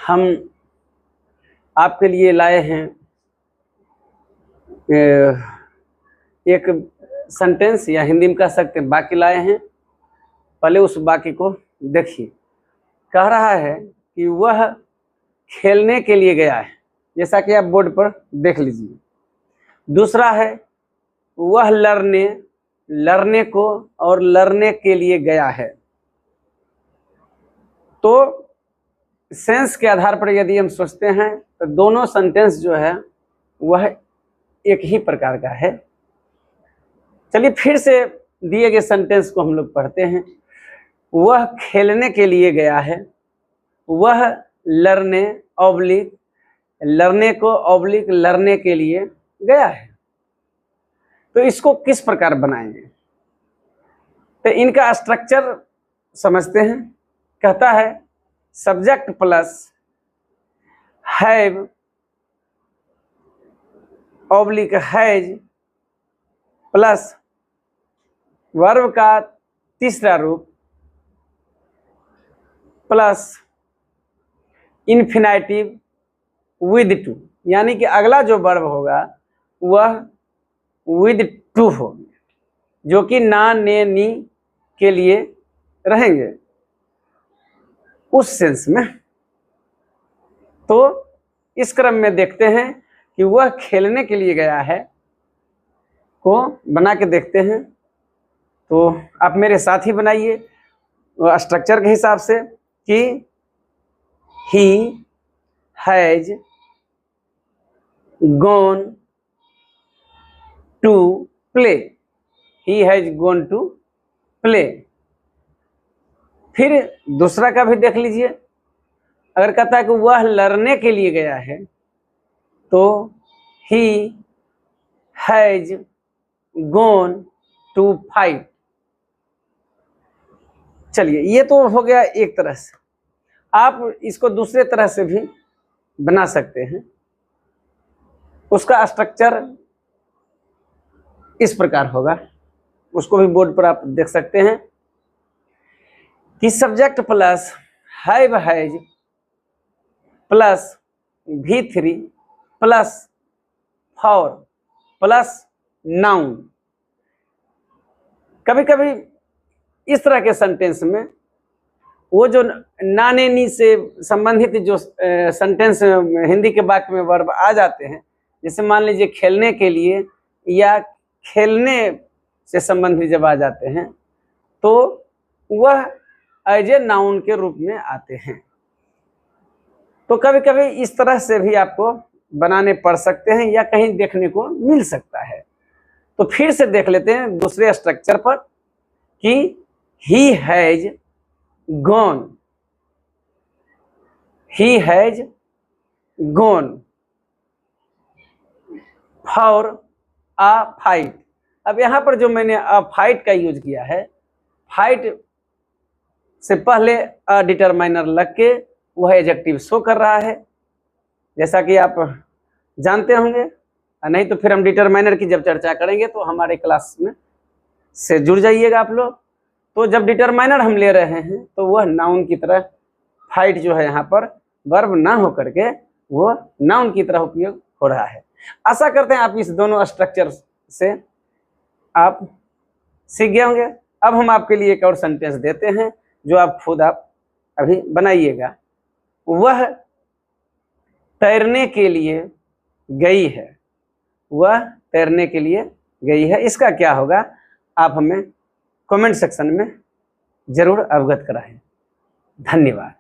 हम आपके लिए लाए हैं एक सेंटेंस या हिंदी में कह सकते हैं वाक्य लाए हैं। पहले उस वाक्य को देखिए। कह रहा है कि वह खेलने के लिए गया है, जैसा कि आप बोर्ड पर देख लीजिए। दूसरा है वह लड़ने को और लड़ने के लिए गया है। तो सेंस के आधार पर यदि हम सोचते हैं तो दोनों सेंटेंस जो है वह एक ही प्रकार का है। चलिए फिर से दिए गए सेंटेंस को हम लोग पढ़ते हैं। वह खेलने के लिए गया है, वह लड़ने के लिए गया है। तो इसको किस प्रकार बनाएंगे? तो इनका स्ट्रक्चर समझते हैं। कहता है subject plus have oblique has plus verb का तीसरा रूप प्लस इन्फिनेटिव विद टू, यानी कि अगला जो वर्ब होगा वह विद टू होगा, जो कि ना ने नी के लिए रहेंगे उस सेंस में। तो इस क्रम में देखते हैं कि वह खेलने के लिए गया है को बना के देखते हैं। तो आप मेरे साथ ही बनाइए स्ट्रक्चर के हिसाब से कि he has gone to play, he has gone to play। फिर दूसरा का भी देख लीजिए। अगर कहता है कि वह लड़ने के लिए गया है तो he has gone to fight। चलिए ये तो हो गया एक तरह से। आप इसको दूसरे तरह से भी बना सकते हैं। उसका स्ट्रक्चर इस प्रकार होगा, उसको भी बोर्ड पर आप देख सकते हैं कि subject plus have has plus V3 plus for plus noun. कभी कभी इस तरह के सेंटेंस में वो जो नाने नी से संबंधित जो सेंटेंस हिंदी के वाक्य में वर्ब आ जाते हैं, जैसे मान लीजिए खेलने के लिए या खेलने से संबंधित जब आ जाते हैं तो वह एज ए नाउन के रूप में आते हैं। तो कभी कभी इस तरह से भी आपको बनाने पड़ सकते हैं या कहीं देखने को मिल सकता है। तो फिर से देख लेते हैं दूसरे स्ट्रक्चर पर कि he has gone for a fight। अब यहाँ पर जो मैंने a fight का यूज किया है, फाइट से पहले अ डिटरमाइनर लग के वह एडजेक्टिव शो कर रहा है, जैसा कि आप जानते होंगे। नहीं तो फिर हम डिटरमाइनर की जब चर्चा करेंगे तो हमारे क्लास में से जुड़ जाइएगा आप लोग। तो जब डिटरमाइनर हम ले रहे हैं तो वह नाउन की तरह, फाइट जो है यहाँ पर वर्ब ना हो करके वो नाउन की तरह उपयोग हो रहा है। आशा करते हैं आप इस दोनों स्ट्रक्चर से आप सीख गए होंगे। अब हम आपके लिए एक और सेंटेंस देते हैं जो आप खुद अभी बनाइएगा। वह तैरने के लिए गई है, वह तैरने के लिए गई है। इसका क्या होगा आप हमें कमेंट सेक्शन में जरूर अवगत कराएं। धन्यवाद।